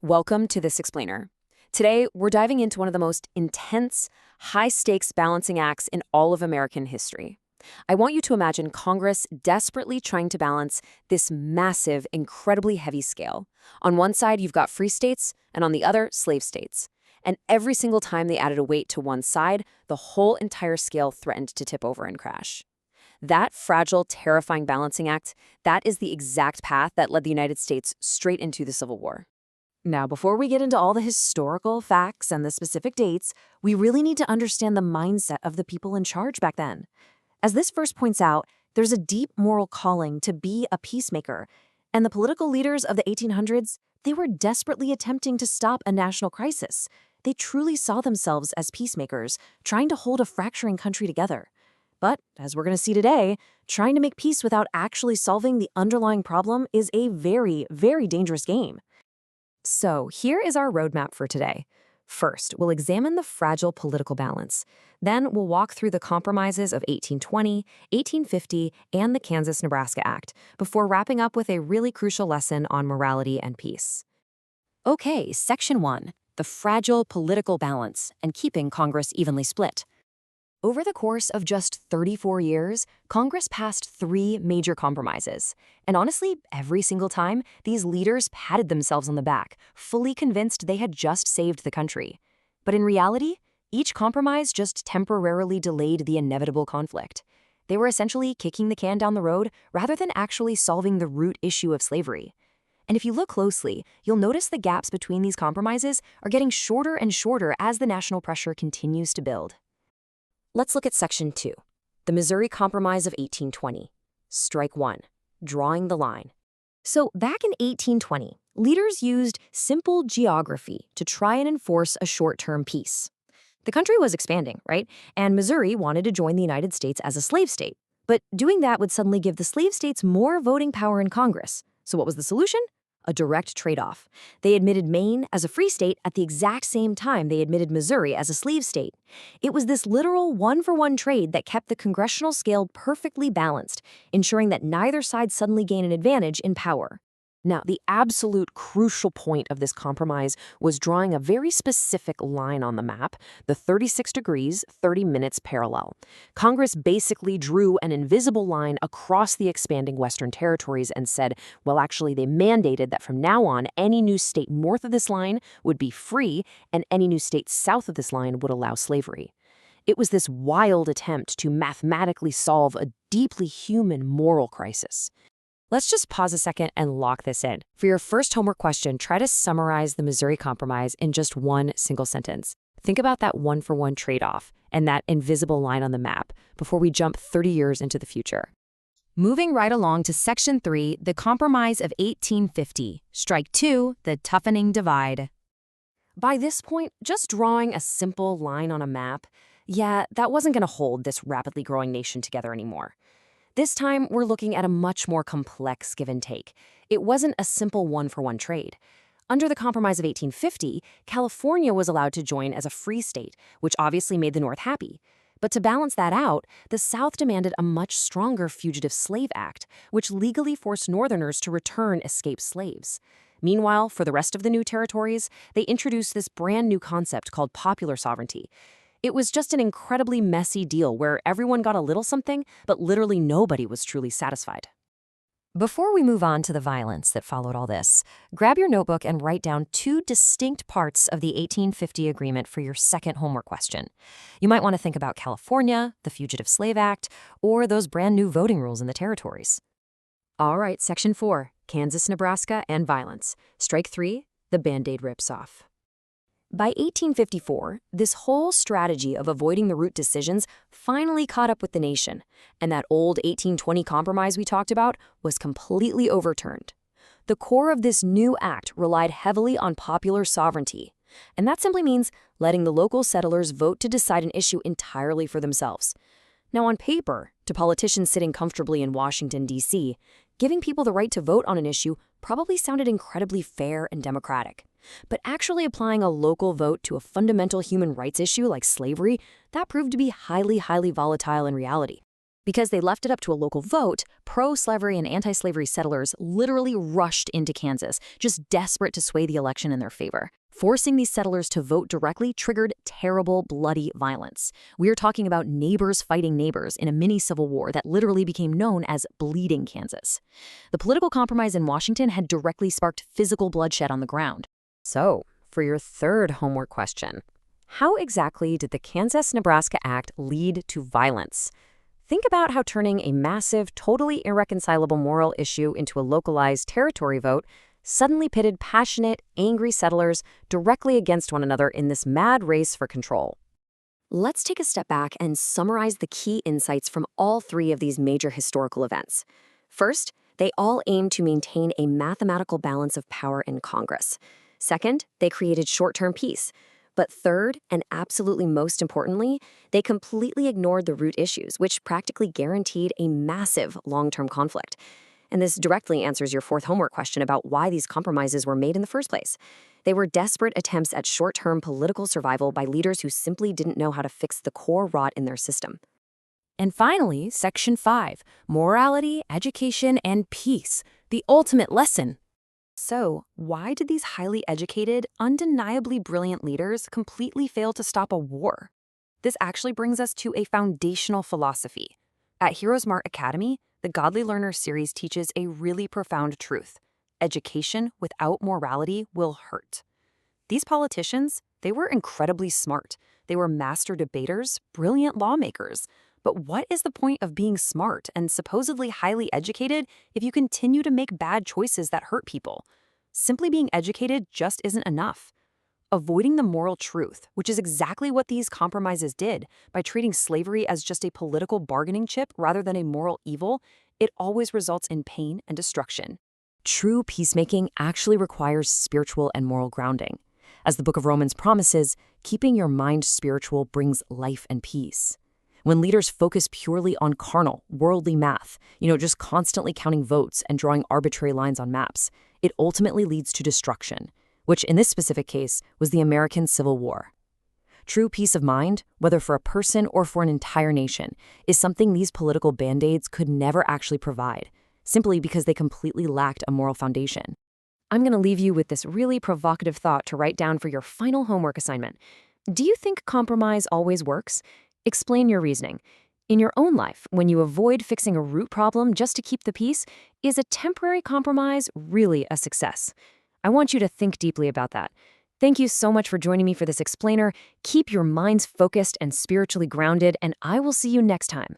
Welcome to This Explainer. Today, we're diving into one of the most intense, high-stakes balancing acts in all of American history. I want you to imagine Congress desperately trying to balance this massive, incredibly heavy scale. On one side, you've got free states, and on the other, slave states. And every single time they added a weight to one side, the whole entire scale threatened to tip over and crash. That fragile, terrifying balancing act, that is the exact path that led the United States straight into the Civil War. Now, before we get into all the historical facts and the specific dates, we really need to understand the mindset of the people in charge back then. As this verse points out, there's a deep moral calling to be a peacemaker, and the political leaders of the 1800s, they were desperately attempting to stop a national crisis. They truly saw themselves as peacemakers, trying to hold a fracturing country together. But, as we're going to see today, trying to make peace without actually solving the underlying problem is a very, very dangerous game. So, here is our roadmap for today. First, we'll examine the fragile political balance. Then, we'll walk through the compromises of 1820, 1850, and the Kansas-Nebraska Act, before wrapping up with a really crucial lesson on morality and peace. Okay, Section 1, the fragile political balance and keeping Congress evenly split. Over the course of just 34 years, Congress passed 3 major compromises. And honestly, every single time, these leaders patted themselves on the back, fully convinced they had just saved the country. But in reality, each compromise just temporarily delayed the inevitable conflict. They were essentially kicking the can down the road rather than actually solving the root issue of slavery. And if you look closely, you'll notice the gaps between these compromises are getting shorter and shorter as the national pressure continues to build. Let's look at Section 2, the Missouri Compromise of 1820. Strike 1, drawing the line. So back in 1820, leaders used simple geography to try and enforce a short-term peace. The country was expanding, right? And Missouri wanted to join the United States as a slave state. But doing that would suddenly give the slave states more voting power in Congress. So what was the solution? A direct trade-off. They admitted Maine as a free state at the exact same time they admitted Missouri as a slave state. It was this literal one-for-one trade that kept the congressional scale perfectly balanced, ensuring that neither side suddenly gained an advantage in power. Now, the absolute crucial point of this compromise was drawing a very specific line on the map, the 36 degrees, 30 minutes parallel. Congress basically drew an invisible line across the expanding Western territories and said, well, actually, they mandated that from now on, any new state north of this line would be free, and any new state south of this line would allow slavery. It was this wild attempt to mathematically solve a deeply human moral crisis. Let's just pause a second and lock this in. For your first homework question, try to summarize the Missouri Compromise in just one single sentence. Think about that one-for-one trade-off and that invisible line on the map before we jump 30 years into the future. Moving right along to Section 3, the Compromise of 1850. Strike 2, the toughening divide. By this point, just drawing a simple line on a map, that wasn't going to hold this rapidly growing nation together anymore. This time, we're looking at a much more complex give and take. It wasn't a simple one-for-one trade. Under the Compromise of 1850, California was allowed to join as a free state, which obviously made the North happy. But to balance that out, the South demanded a much stronger Fugitive Slave Act, which legally forced Northerners to return escaped slaves. Meanwhile, for the rest of the new territories, they introduced this brand new concept called popular sovereignty. It was just an incredibly messy deal where everyone got a little something, but literally nobody was truly satisfied. Before we move on to the violence that followed all this, grab your notebook and write down 2 distinct parts of the 1850 agreement for your second homework question. You might want to think about California, the Fugitive Slave Act, or those brand new voting rules in the territories. All right, Section 4, Kansas, Nebraska, and violence. Strike 3, the Band-Aid rips off. By 1854, this whole strategy of avoiding the root decisions finally caught up with the nation, and that old 1820 compromise we talked about was completely overturned. The core of this new act relied heavily on popular sovereignty, and that simply means letting the local settlers vote to decide an issue entirely for themselves. Now, on paper, to politicians sitting comfortably in Washington, D.C., giving people the right to vote on an issue probably sounded incredibly fair and democratic. But actually applying a local vote to a fundamental human rights issue like slavery, that proved to be highly, highly volatile in reality. Because they left it up to a local vote, pro-slavery and anti-slavery settlers literally rushed into Kansas, just desperate to sway the election in their favor. Forcing these settlers to vote directly triggered terrible, bloody violence. We are talking about neighbors fighting neighbors in a mini-civil war that literally became known as Bleeding Kansas. The political compromise in Washington had directly sparked physical bloodshed on the ground. So, for your third homework question, how exactly did the Kansas-Nebraska Act lead to violence? Think about how turning a massive, totally irreconcilable moral issue into a localized territory vote suddenly pitted passionate, angry settlers directly against one another in this mad race for control. Let's take a step back and summarize the key insights from all three of these major historical events. First, they all aim to maintain a mathematical balance of power in Congress. Second, they created short-term peace. But third, and absolutely most importantly, they completely ignored the root issues, which practically guaranteed a massive long-term conflict. And this directly answers your fourth homework question about why these compromises were made in the first place. They were desperate attempts at short-term political survival by leaders who simply didn't know how to fix the core rot in their system. And finally, Section 5, Morality, Education, and Peace, the ultimate lesson. So, why did these highly educated, undeniably brilliant leaders completely fail to stop a war? This actually brings us to a foundational philosophy. At HeroesMart Academy, the Godly Learner series teaches a really profound truth. Education without morality will hurt. These politicians, they were incredibly smart. They were master debaters, brilliant lawmakers. But what is the point of being smart and supposedly highly educated if you continue to make bad choices that hurt people? Simply being educated just isn't enough. Avoiding the moral truth, which is exactly what these compromises did, by treating slavery as just a political bargaining chip rather than a moral evil, it always results in pain and destruction. True peacemaking actually requires spiritual and moral grounding. As the book of Romans promises, keeping your mind spiritual brings life and peace. When leaders focus purely on carnal, worldly math, just constantly counting votes and drawing arbitrary lines on maps, it ultimately leads to destruction, which in this specific case was the American Civil War. True peace of mind, whether for a person or for an entire nation, is something these political band-aids could never actually provide, simply because they completely lacked a moral foundation. I'm going to leave you with this really provocative thought to write down for your final homework assignment. Do you think compromise always works? Explain your reasoning. In your own life, when you avoid fixing a root problem just to keep the peace, is a temporary compromise really a success? I want you to think deeply about that. Thank you so much for joining me for this explainer. Keep your minds focused and spiritually grounded, and I will see you next time.